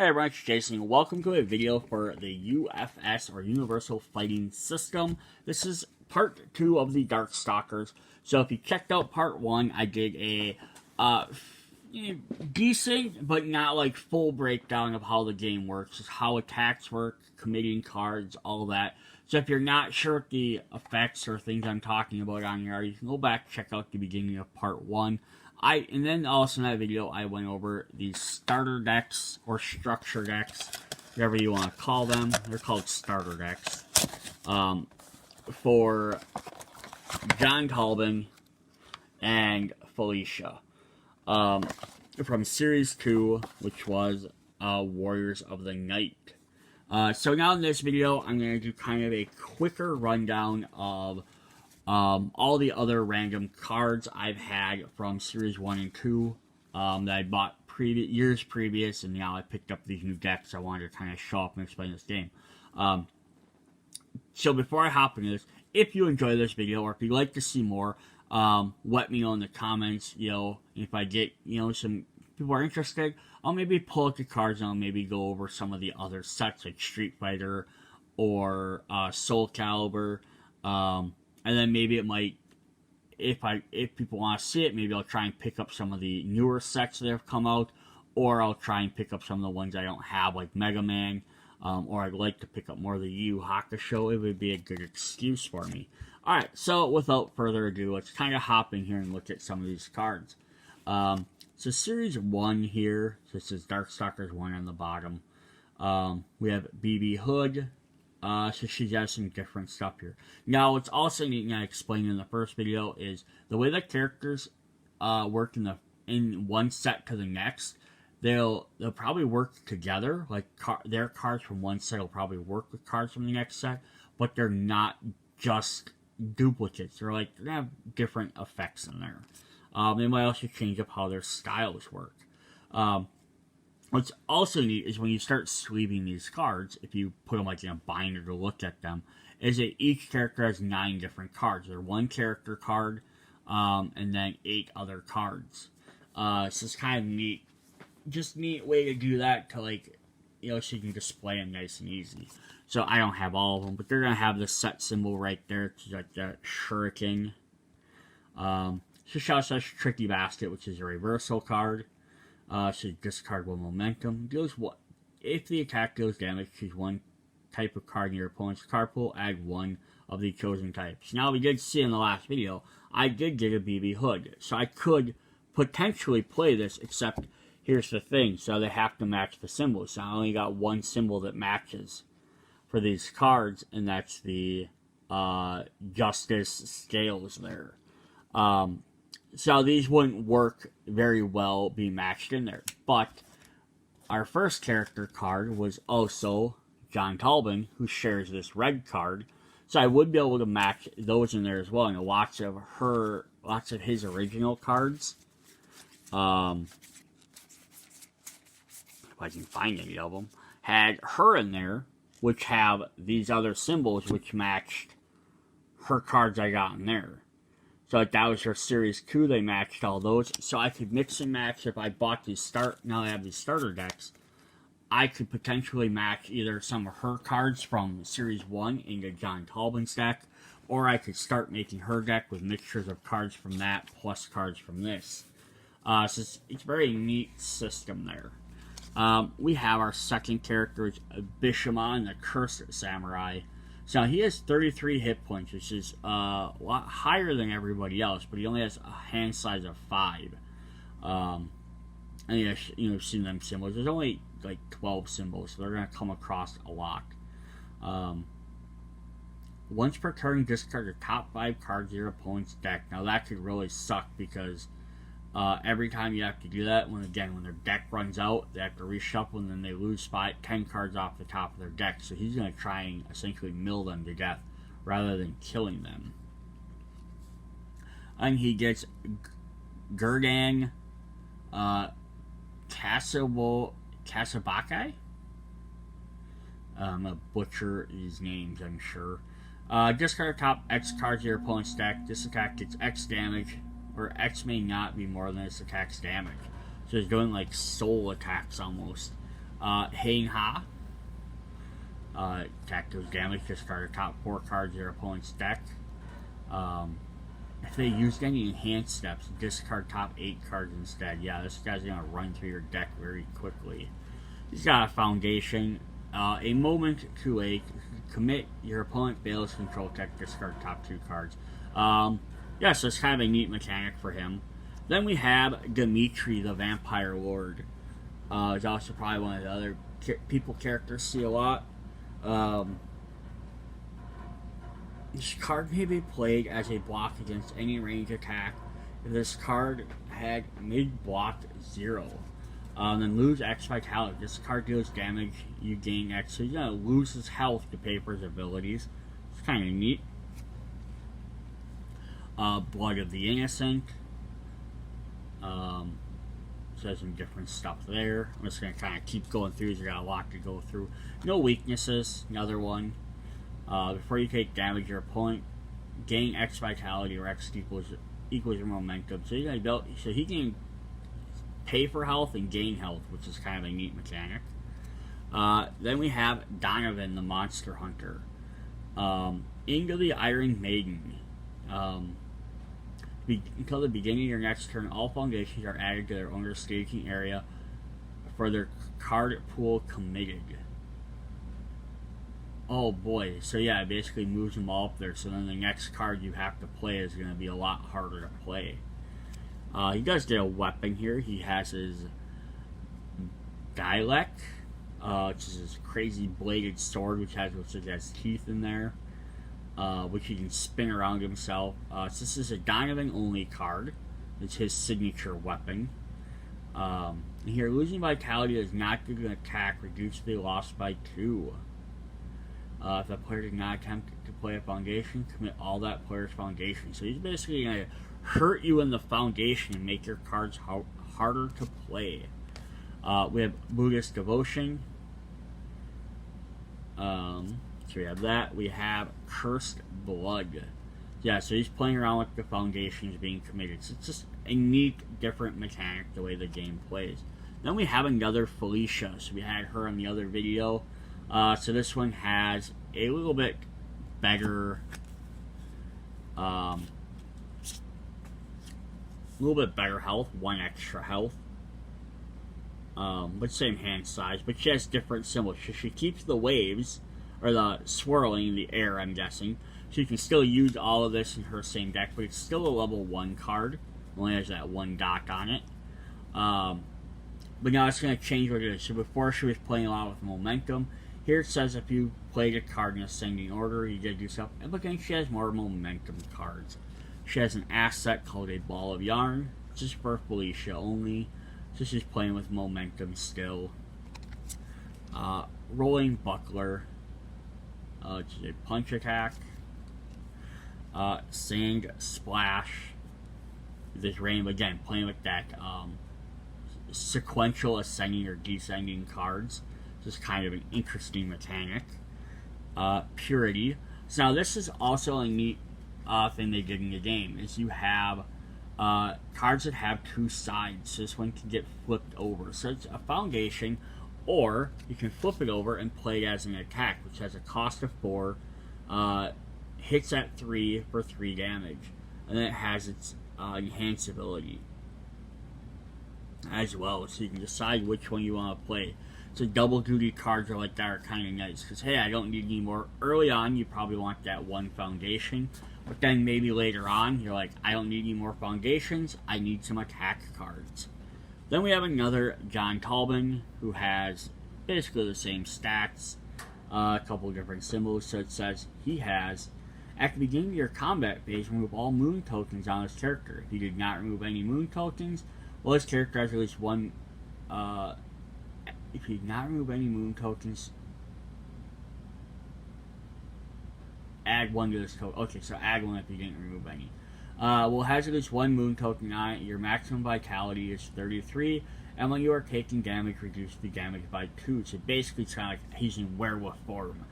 Hey everyone, it's Jason. Welcome to a video for the UFS, or Universal Fighting System. This is part 2 of the Darkstalkers. So if you checked out part 1, I did a decent, but not like full breakdown of how the game works, just how attacks work, committing cards, all that. So if you're not sure what the effects or things I'm talking about on here are, you can go back and check out the beginning of part 1. And then also in that video, I went over the starter decks, or structure decks, whatever you want to call them. They're called starter decks. For John Talbian and Felicia. From Series 2, which was Warriors of the Night. So now in this video, I'm going to do kind of a quicker rundown of all the other random cards I've had from Series 1 and 2 that I bought years previous, and now I picked up these new decks. I wanted to kind of show off and explain this game. So before I hop into this, if you enjoy this video, or if you'd like to see more, let me know in the comments. If I get, some people are interested, I'll maybe pull out the cards and I'll maybe go over some of the other sets, like Street Fighter or Soul Calibur. And then maybe it might, if people want to see it, maybe I'll try and pick up some of the newer sets that have come out, or I'll try and pick up some of the ones I don't have, like Mega Man, or I'd like to pick up more of the Yu Hakusho. It would be a good excuse for me. Alright, so without further ado, let's kind of hop in here and look at some of these cards. So Series 1 here, so this is Darkstalkers 1 on the bottom. We have BB Hood. So she has some different stuff here. Now, what's also neat, and I explained in the first video, is the way the characters work in one set to the next. They'll probably work together. Like their cards from one set will probably work with cards from the next set, but they're not just duplicates. They're like they have different effects in there. They might also change up how their styles work. What's also neat is when you start sleeving these cards, if you put them like in a binder to look at them, is that each character has 9 different cards. They're one character card, and then 8 other cards. So it's kind of neat. Just neat way to do that to so you can display them nice and easy. So I don't have all of them, but they're going to have the set symbol right there. It's like the shuriken. So also has Tricky Basket, which is a reversal card. So discard 1 momentum. Deals what? If the attack deals damage, choose 1 type of card in your opponent's card pool, add 1 of the chosen types. Now, we did see in the last video, I did get a BB Hood. So I could potentially play this, except here's the thing. So they have to match the symbols. So I only got 1 symbol that matches for these cards, and that's the Justice Scales there. So these wouldn't work very well being matched in there. But our first character card was also John Talbian, who shares this red card. So I would be able to match those in there as well. And lots of his original cards. If I can find any of them, had her in there, which have these other symbols which matched her cards I got in there. So that was her Series 2, they matched all those. So I could mix and match if I bought these now I have these starter decks. I could potentially match either some of her cards from Series 1 into John Talbian's deck, or I could start making her deck with mixtures of cards from that plus cards from this. So it's a very neat system there. We have our second character, Bishamon, the Cursed Samurai. So he has 33 hit points, which is a lot higher than everybody else, but he only has a hand size of 5. And you've seen them symbols. There's only like 12 symbols, so they're going to come across a lot. Once per turn, discard the top 5 cards of your opponent's deck. Now that could really suck because every time you have to do that, when their deck runs out, they have to reshuffle, and then they lose 10 cards off the top of their deck. So he's going to try and essentially mill them to death rather than killing them. And he gets Gurdan Kasabakai. I'm going to butcher these names, I'm sure. Discard top X cards of your opponent's deck. This attack gets X damage, or X may not be more than its attack's damage. So he's doing like soul attacks almost. Hein Ha. Attack goes damage, discard the top 4 cards of your opponent's deck. If they used any enhanced steps, discard top 8 cards instead. Yeah, this guy's gonna run through your deck very quickly. He's got a foundation. A moment to a commit. Your opponent fails control tech, discard top 2 cards. Yeah, so it's kind of a neat mechanic for him. Then we have Dimitri, the Vampire Lord. He's also probably one of the other people characters see a lot. This card may be played as a block against any range attack if this card had mid-blocked 0. Then lose X Vitality. This card deals damage, you gain X. So you're going to lose his health to pay for his abilities. It's kind of neat. Blood of the Innocent. So there's some different stuff there. I'm just going to kind of keep going through. You got a lot to go through. No weaknesses. Another one. Before you take damage, your opponent gain X Vitality or X equals your momentum. So he can pay for health and gain health, which is kind of a neat mechanic. Then we have Donovan, the Monster Hunter. Into the Iron Maiden. Until the beginning of your next turn, all foundations are added to their owner's staging area for their card pool committed. Oh boy, so yeah, it basically moves them all up there, so then the next card you have to play is going to be a lot harder to play. He does get a weapon here. He has his Dialek, which is his crazy bladed sword, which has teeth in there, which he can spin around himself. So this is a Donovan only card. It's his signature weapon. Here, losing vitality is not due to an attack. Reduce the loss by 2. If the player did not attempt to play a foundation, commit all that player's foundation. So he's basically going to hurt you in the foundation and make your cards harder to play. We have Buddhist Devotion. So we have that. We have Cursed Blood. Yeah, so he's playing around with the foundations being committed. So it's just a neat, different mechanic the way the game plays. Then we have another Felicia. So we had her in the other video. So this one has a little bit better, health, 1 extra health, but same hand size, but she has different symbols. So she keeps the waves, or the swirling in the air, I'm guessing. So you can still use all of this in her same deck, but it's still a level 1 card. Only has that 1 dot on it. But now it's going to change what it is. So before she was playing a lot with momentum. Here it says if you played a card in ascending order, you did do stuff. And look, she has more momentum cards. She has an asset called a Ball of Yarn. This is for Felicia only. So she's playing with momentum still. Rolling Buckler. Which is a punch attack. Sand Splash. This rain, again, playing with that sequential ascending or descending cards. This is kind of an interesting mechanic. Purity. So now this is also a neat thing they did in the game. Is you have cards that have 2 sides. So this one can get flipped over. So it's a foundation, or you can flip it over and play it as an attack, which has a cost of 4, hits at 3 for 3 damage, and then it has its enhanced ability as well. So you can decide which one you want to play. So double duty cards are like that are kind of nice because hey, I don't need any more. Early on, you probably want that 1 foundation, but then maybe later on, you're like, I don't need any more foundations. I need some attack cards. Then we have another John Talbian who has basically the same stats, a couple of different symbols. So it says he has, at the beginning of your combat phase, remove all moon tokens on his character. If he did not remove any moon tokens, well, his character has at least 1. If you did not remove any moon tokens, add 1 to this token. Okay, so add 1 if you didn't remove any. Well, it has at least 1 moon token on it. Your maximum vitality is 33, and when you are taking damage, reduce the damage by 2. So basically, it's kind of like he's in werewolf form,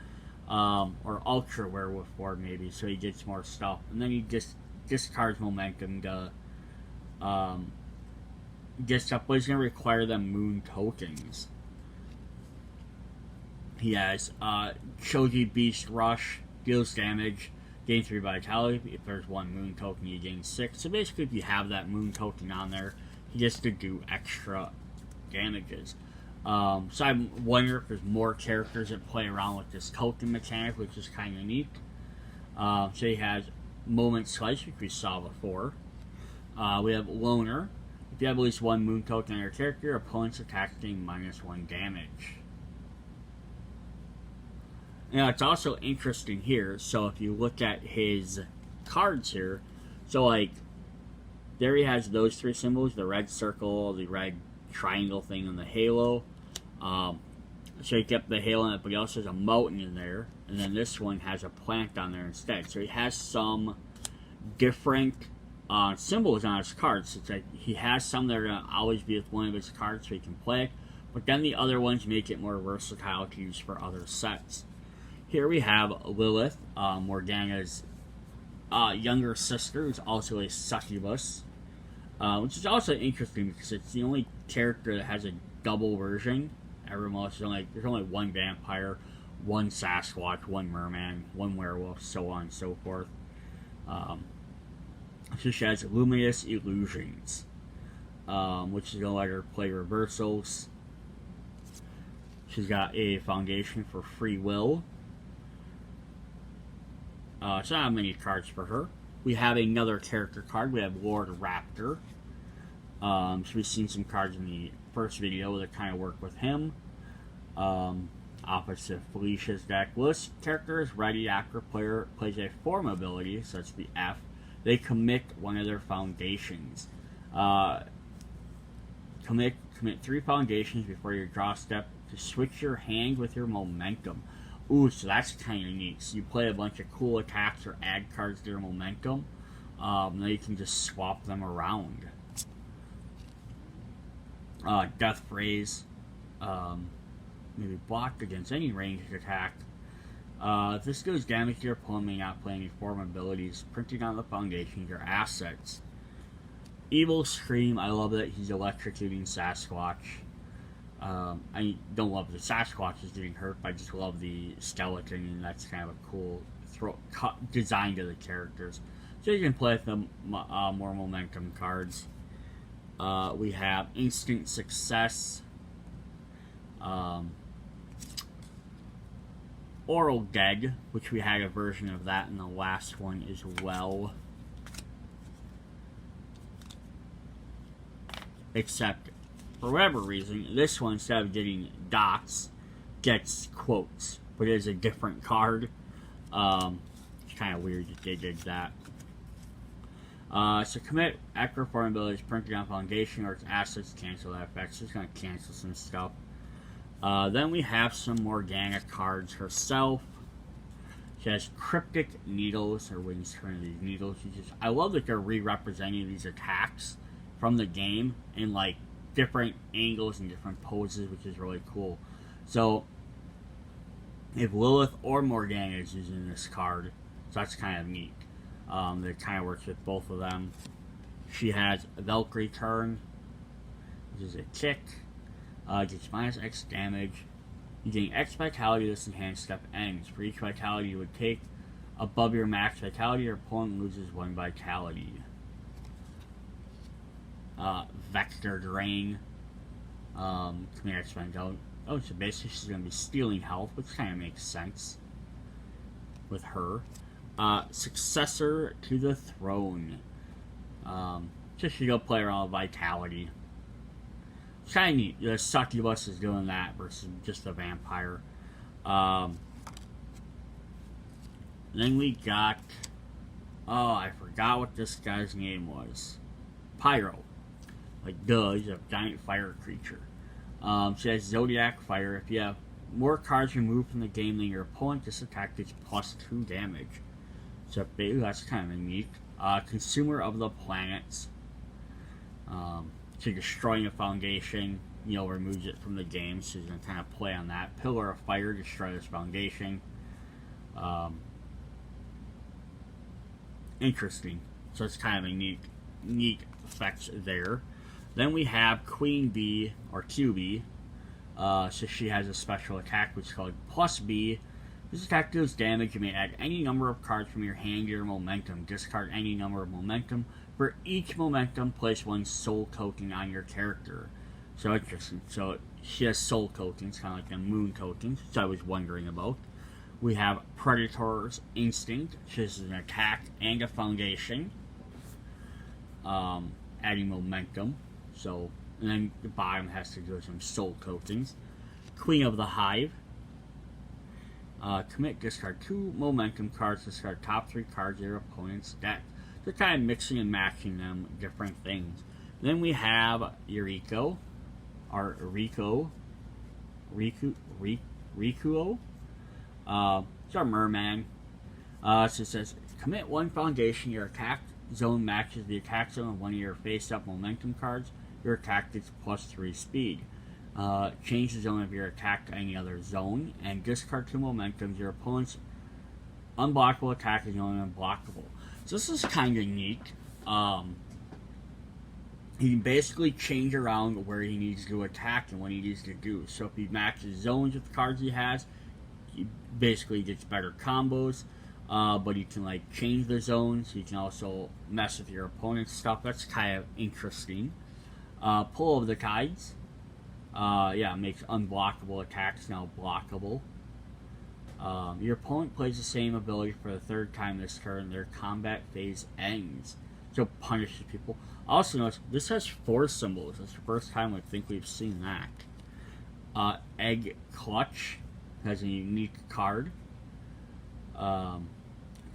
or ultra werewolf form maybe. So he gets more stuff, and then he just discards momentum to get stuff, but he's going to require them moon tokens. He has Choji Beast Rush, deals damage, gain 3 vitality. If there's 1 moon token, you gain 6. So basically, if you have that moon token on there, he gets to do extra damages. So I'm wondering if there's more characters that play around with this token mechanic, which is kind of neat. So he has Moment Slice, which we saw before. We have Loner. If you have at least 1 moon token on your character, your opponent's attacks gain -1 damage. Now, it's also interesting here. So if you look at his cards here, so like, there he has those 3 symbols, the red circle, the red triangle thing, and the halo. So he kept the halo in it, but he also has a mountain in there. And then this one has a plant on there instead. So he has some different symbols on his cards. It's like he has some that are going to always be with one of his cards so he can play it. But then the other ones make it more versatile to use for other sets. Here we have Lilith, Morgana's younger sister, who's also a succubus. Which is also interesting because it's the only character that has a double version. Everyone else is there's only 1 vampire, 1 Sasquatch, 1 merman, 1 werewolf, so on and so forth. So she has Luminous Illusions, which is going to let her play reversals. She's got a foundation for free will. So not many cards for her. We have another character card. We have Lord Raptor. So we've seen some cards in the first video that kind of work with him. Opposite Felicia's deck. This character is ready after a player plays a form ability, so that's the F. They commit one of their foundations. Commit 3 foundations before your draw step to switch your hand with your momentum. Ooh, so that's kind of neat. So you play a bunch of cool attacks or add cards to your momentum. Then you can just swap them around. Death Phrase. Maybe blocked against any ranged attack. If this goes damage to your opponent, may not play any form abilities. Printing on the foundation your assets. Evil Scream. I love that he's electrocuting Sasquatch. I don't love the Sasquatch is getting hurt, but I just love the skeleton, and that's kind of a cool design to the characters. So you can play with them more momentum cards. We have Instant Success. Oral Dead, which we had a version of that in the last one as well. Except, for whatever reason, this one, instead of getting dots, gets quotes. But it is a different card. It's kind of weird that they did that. So commit after form abilities printed on foundation or its assets cancel that effect. So it's going to cancel some stuff. Then we have some Morgana cards herself. She has Cryptic Needles. Her wings turn into these needles. I love that they're re-representing these attacks from the game in like different angles and different poses, which is really cool. So if Lilith or Morgana is using this card, so that's kind of neat. That kind of works with both of them. She has Valkyrie Turn, which is a kick. Gets -X damage. You gain X vitality. This enhanced step ends. For each vitality you would take above your max vitality, your opponent loses 1 vitality. Vector Drain. Command X vitality. Oh, so basically she's going to be stealing health, which kind of makes sense with her. Successor to the Throne. Just to go play around with vitality. It's kind of neat. The succubus is doing that versus just a vampire. Then we got... Oh, I forgot what this guy's name was. Pyro. Like, duh, he's a giant fire creature. She has Zodiac Fire. If you have more cards removed from the game than your opponent, this attack gets +2 damage. So that's kind of neat. Consumer of the Planets. So destroying a foundation, removes it from the game. So he's going to kind of play on that. Pillar of Fire, destroy this foundation. Interesting. So it's kind of a neat effects there. Then we have Queen Bee, or QB. So she has a special attack which is called Plus B. This attack deals damage. You may add any number of cards from your hand to your momentum. Discard any number of momentum. For each momentum, place one soul token on your character. So interesting. So she has soul tokens, kind of like the moon tokens, which I was wondering about. We have Predator's Instinct, which is an attack and a foundation. Adding momentum. So, and then the bottom has to do with some soul tokens. Queen of the Hive. Commit, discard 2 momentum cards, discard top 3 cards of your opponent's deck. They're kind of mixing and matching them different things. Then we have Rikuo. It's our merman. So it says, commit 1 foundation, your attack zone matches the attack zone of one of your face-up momentum cards. Your attack gets +3 speed. Change the zone of your attack to any other zone, and discard 2 momentums. Your opponent's unblockable attack is only unblockable. So this is kind of neat. He can basically change around where he needs to attack and what he needs to do. So if he matches zones with the cards he has, he basically gets better combos. But he can like change the zones. He can also mess with your opponent's stuff. That's kind of interesting. Pull of the Tides. Makes unblockable attacks now blockable. Your opponent plays the same ability for the 3rd time this turn. Their combat phase ends. So punishes people. Also notice, this has 4 symbols. It's the first time I think we've seen that. Egg Clutch has a unique card.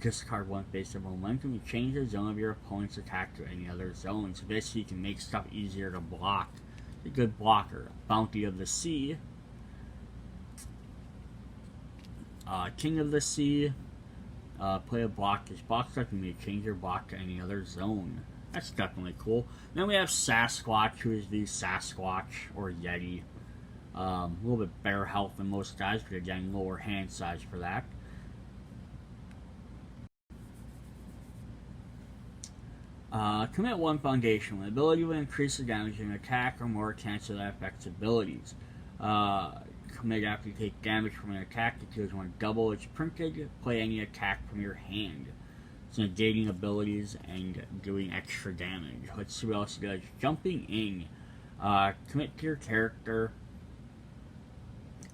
Discard 1 face-up momentum. You change the zone of your opponent's attack to any other zone. So basically you can make stuff easier to block. A good blocker. Bounty of the Sea. King of the Sea. Play a block. This block stuff, you may change your block to any other zone. That's definitely cool. Then we have Sasquatch, who is the Sasquatch or Yeti. A little bit better health than most guys, but again, lower hand size for that. Commit 1 foundation. When ability will increase the damage in an attack or more, cancel that effect's abilities. Commit after you take damage from an attack, it deals 1 double. It's printed. Play any attack from your hand. It's negating abilities and doing extra damage. Let's see what else it does. Jumping in. Commit to your character.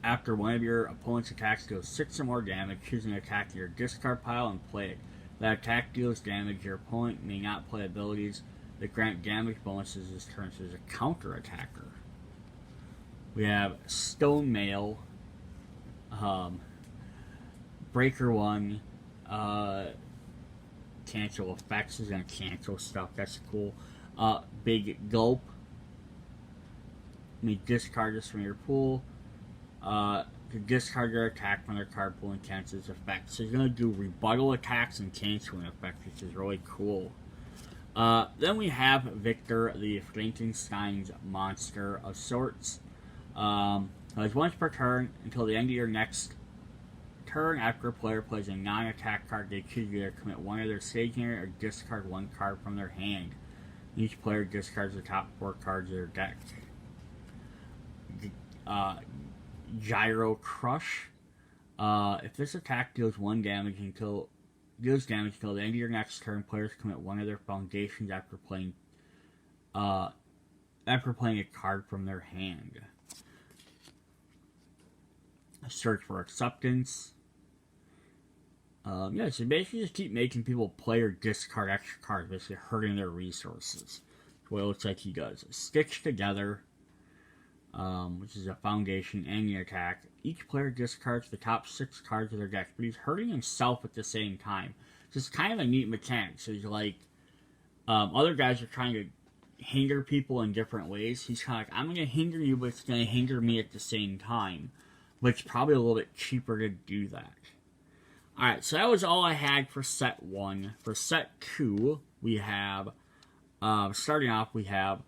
After one of your opponent's attacks deals 6 or more damage, choose an attack in your discard pile and play it. That attack deals damage. Your opponent may not play abilities that grant damage bonuses this turn, so as a counter attacker. We have Stone Mail, Breaker 1, cancel effects is going to cancel stuff, that's cool. Big Gulp, you may discard this from your pool. To discard your attack from their card pool and cancel its effects. So you're going to do rebuttal attacks and canceling effects, which is really cool. Then we have Victor, the Frankenstein's monster of sorts. Has once per turn until the end of your next turn. After a player plays a non-attack card, they choose either commit 1 of their stationary or discard 1 card from their hand. Each player discards the top 4 cards of their deck. Gyro Crush. If this attack deals 1 damage until the end of your next turn, players commit 1 of their foundations after playing a card from their hand. Search for Acceptance. So basically just keep making people play or discard extra cards, basically hurting their resources. That's what it looks like he does. Stitch Together, which is a foundation and the attack. Each player discards the top 6 cards of their deck, but he's hurting himself at the same time. So it's kind of a neat mechanic. So he's like, other guys are trying to hinder people in different ways. He's kind of like, I'm going to hinder you, but it's going to hinder me at the same time. But it's probably a little bit cheaper to do that. Alright, so that was all I had for set 1. For set 2, we have, starting off, we have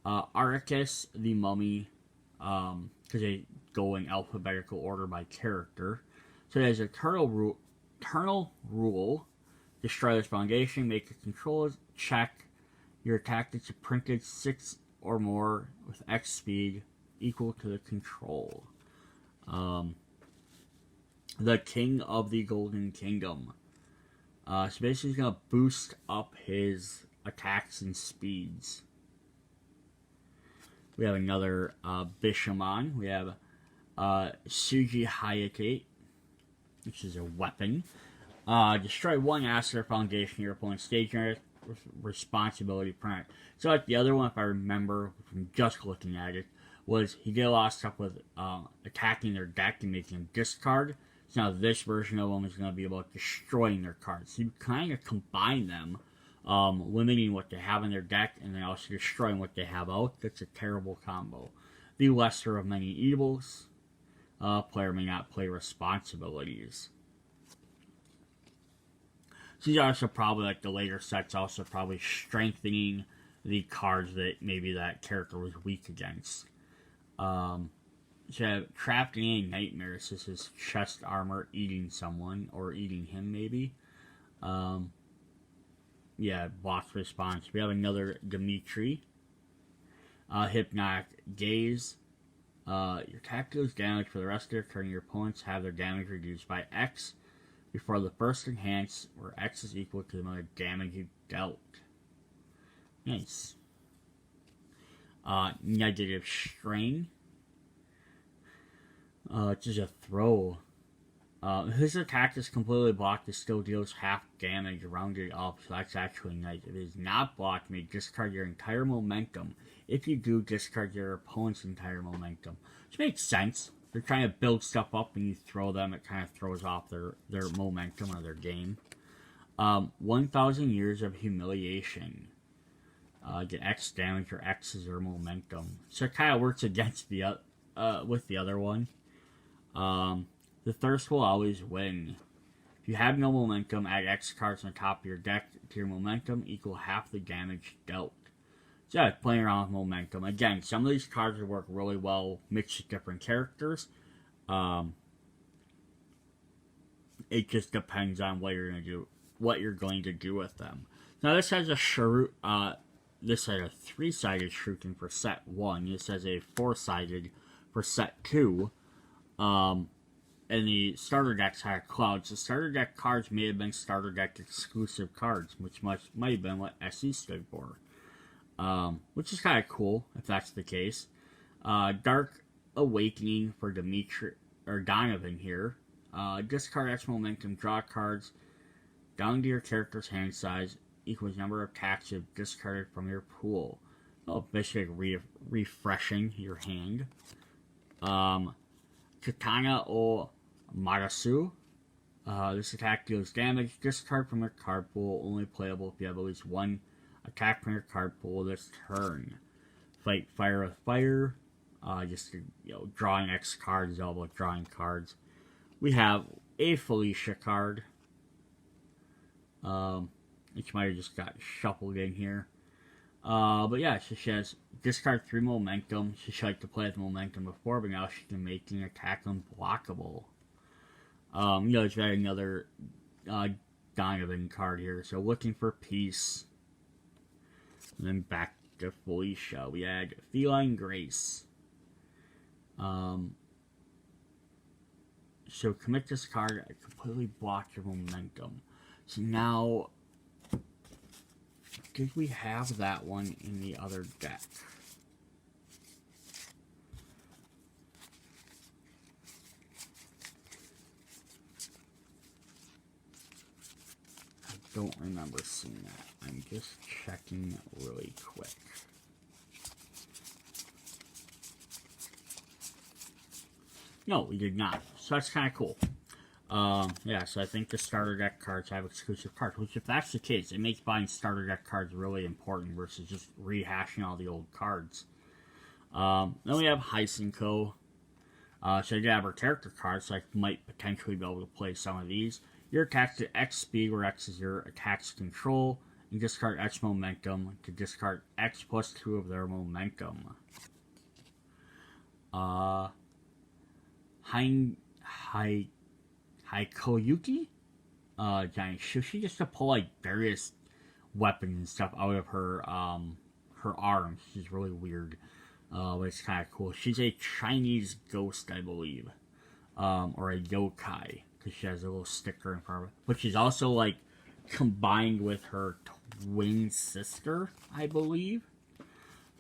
Arrakis the Mummy, because they go in alphabetical order by character. So there's a Eternal Rule. Destroy this foundation, make a control check. Your attack gets printed 6 or more with X speed. equal to the control. The King of the Golden Kingdom. So basically he's going to boost up his attacks and speeds. We have another Bishamon. We have Suji Hayate, which is a weapon. Destroy one asset or foundation of your opponent's stage area. Responsibility print. So like the other one, if I remember from just looking at it, was he did a lot of stuff with attacking their deck and making them discard. So now this version of them is going to be about destroying their cards. So you kind of combine them, limiting what they have in their deck and then also destroying what they have out. That's a terrible combo. The lesser of many evils. Player may not play responsibilities. So these are also probably like the later sets, also probably strengthening the cards that maybe that character was weak against. So trapped in any nightmares. This is chest armor eating someone or eating him maybe. Yeah, boss response. We have another Dimitri. Hypnotic Gaze. Your attack deals damage for the rest of your turn. Your opponents have their damage reduced by X before the first enhance, where X is equal to the amount of damage you dealt. Nice. Negative Strain. It's just a throw. His attack is completely blocked. It still deals half damage rounded up, so that's actually nice. If it is not blocked, you may discard your entire momentum. If you do, discard your opponent's entire momentum. Which makes sense. They're trying to build stuff up and you throw them, it kind of throws off their momentum or their game. 1,000 Years of Humiliation. Get X damage or X is their momentum. So it kind of works against the with the other one. The Thirst will always win. If you have no momentum, add X cards on the top of your deck to your momentum equal half the damage dealt. So yeah, playing around with momentum. Again, some of these cards will work really well mixed with different characters. It just depends on what you're going to do with them. Now this has a this has a 3-sided shuriken for set 1. This has a 4-sided for set 2. And the starter decks had clouds. The starter deck cards may have been starter deck exclusive cards, which might have been what SE stood for. Which is kind of cool if that's the case. Dark Awakening for Dimitri or Donovan here. Discard X momentum, draw cards down to your character's hand size equals number of attacks you've discarded from your pool. Oh, basically refreshing your hand. Katana o Marasu. This attack deals damage. Discard from your card pool. Only playable if you have at least one attack from your card pool this turn. Fight fire with fire. Just drawing X cards is all about drawing cards. We have a Felicia card. Which might have just got shuffled in here. But yeah, so she has discard 3 momentum. She liked to play with momentum before, but now she can make an attack unblockable. There's got another Donovan card here. So looking for peace. And then back to Felicia. We had Feline Grace. So commit this card. I completely blocked your momentum. So now, did we have that one in the other deck? I don't remember seeing that. I'm just checking really quick. No, we did not. So that's kind of cool. Yeah, so I think the starter deck cards have exclusive cards, which if that's the case, it makes buying starter deck cards really important versus just rehashing all the old cards. Then we have Heisenko. So I do have her character cards, so I might potentially be able to play some of these. Your attacks at X speed, where X is your attack's control, and discard X momentum to discard X plus 2 of their momentum. Haikoyuki? Giant Shushi, just to pull like various weapons and stuff out of her her arms, which is really weird. It's kind of cool. She's a Chinese ghost, I believe, or a yokai, because she has a little sticker in front of her. But she's also like combined with her twin sister, I believe.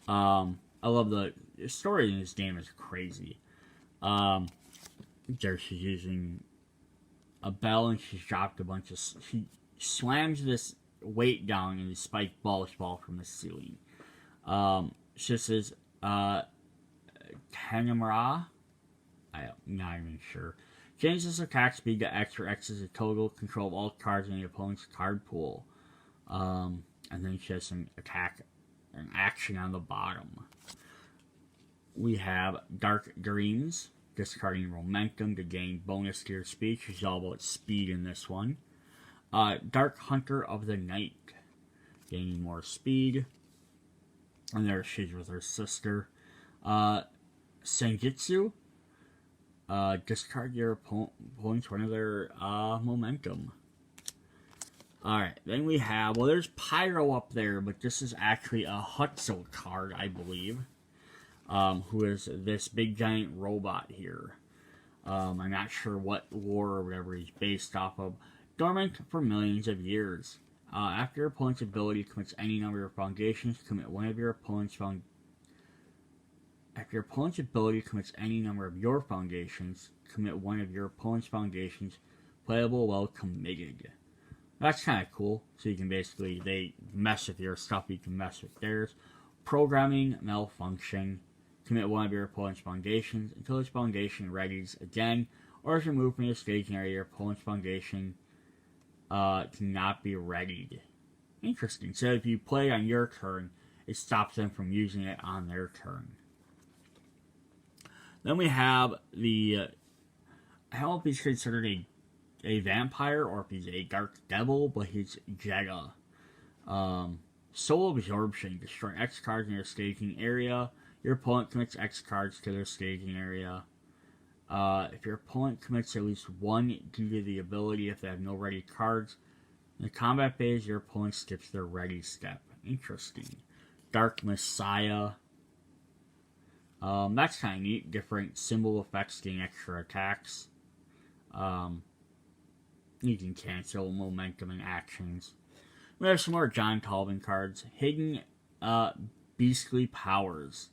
I love the story in this game is crazy. There she's using a bell and she's dropped a bunch of. She slams this weight down and the spiked balls fall from the ceiling. She says, Tanamara? I'm not even sure. Changes attack speed to X, where X is a total control of all cards in the opponent's card pool. And then she has some attack and action on the bottom. We have Dark Dreams, discarding Momentum to gain bonus to your speed. She's all about speed in this one. Dark Hunter of the Night, gaining more speed. And there she's with her sister. Senjutsu, discard your opponent's one of their momentum. Alright, then we have, well, there's Pyro up there, but this is actually a Hutzel card, I believe. Who is this big giant robot here. I'm not sure what lore or whatever he's based off of. Dormant for millions of years. After your opponent's ability commits any number of foundations, commit one of your opponent's After your opponent's ability commits any number of your foundations, commit one of your opponent's foundations, playable while committed. That's kind of cool. So you can basically, they mess with your stuff, you can mess with theirs. Programming Malfunction. Commit one of your opponent's foundations until its foundation readies again, or is removed from your staging area. Your opponent's foundation cannot be readied. Interesting. So if you play on your turn, it stops them from using it on their turn. Then we have the, I don't know if he's considered a vampire or if he's a dark devil, but he's Jetta. Soul Absorption. Destroy X cards in your staging area. Your opponent commits X cards to their staging area. If your opponent commits at least one due to the ability, if they have no ready cards, in the combat phase, your opponent skips their ready step. Interesting. Dark Messiah. That's kind of neat. Different symbol effects getting extra attacks. You can cancel momentum and actions. We have some more John Talbian cards. Hidden Beastly Powers.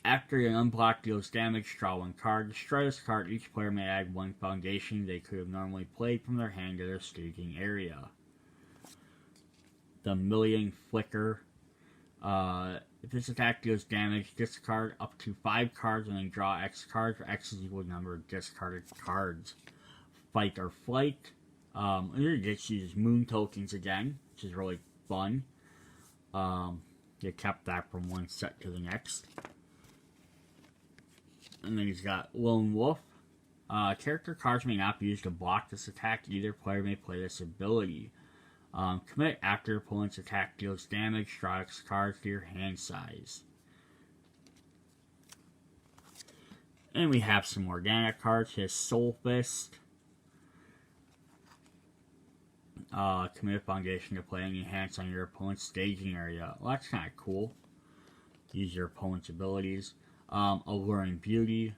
After an unblock deals damage, draw one card. Destroy this card. Each player may add one foundation they could have normally played from their hand to their staging area. The Million Flicker. If this attack deals damage, discard up to 5 cards and then draw X cards, where X is equal to the number of discarded cards. Fight or Flight. Here it uses Moon tokens again, which is really fun. They kept that from one set to the next. And then he's got Lone Wolf. Character cards may not be used to block this attack. Either player may play this ability. Commit after your opponent's attack deals damage. Draw X cards to your hand size. And we have some organic cards. His Soul Fist. Commit a foundation to play and enhance on your opponent's staging area. Well, that's kind of cool. Use your opponent's abilities. Alluring Beauty.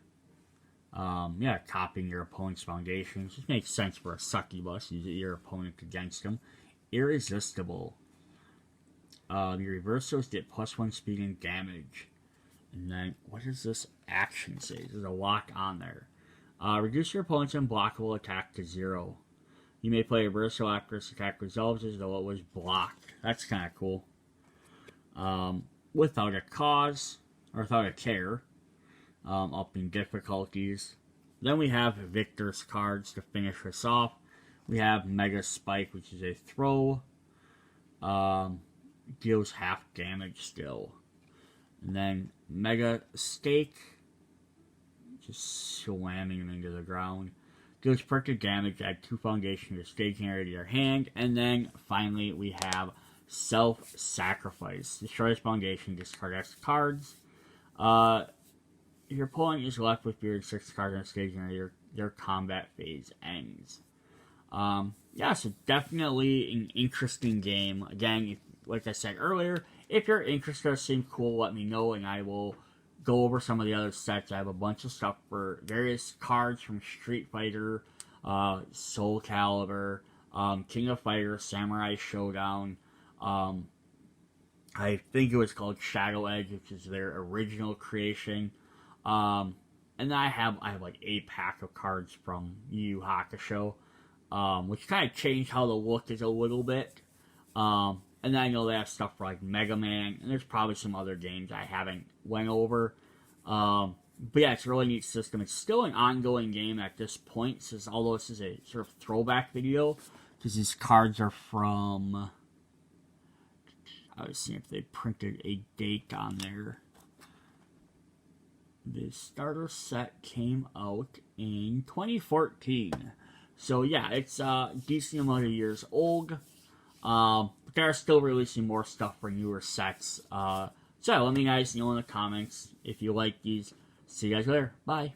Copying your opponent's foundations. This makes sense for a succubus. Use your opponent against them. Irresistible. Your reversos get +1 speed and damage. And then, what does this action say? There's a lock on there. Reduce your opponent's unblockable attack to 0. You may play a reversal after this attack resolves as though it was blocked. That's kind of cool. Without a cause, or without a care. Upping difficulties. Then we have Victor's cards to finish us off. We have Mega Spike, which is a throw. Deals half damage still. And then Mega Stake. Just slamming them into the ground. Deals perfect damage, add 2 foundations to staging area to your hand. And then finally we have Self-Sacrifice. Destroy this foundation, discard X cards. Your opponent is left with your 6 cards on the staging area. Your combat phase ends. So definitely an interesting game. Again, like I said earlier, if you're interested or seem cool, let me know, and I will go over some of the other sets. I have a bunch of stuff for various cards from Street Fighter, Soul Calibur, King of Fighters, Samurai Showdown. I think it was called Shadow Edge, which is their original creation. And then I have like a pack of cards from Yu Yu Hakusho, which kind of changed how the look is a little bit. And then I know they have stuff for like Mega Man, and there's probably some other games I haven't went over. But yeah, it's a really neat system. It's still an ongoing game at this point, although this is a sort of throwback video, because these cards are from... I was seeing if they printed a date on there. The starter set came out in 2014. So yeah, it's a decent amount of years old. But they're still releasing more stuff for newer sets. So let me guys know in the comments if you like these. See you guys later. Bye.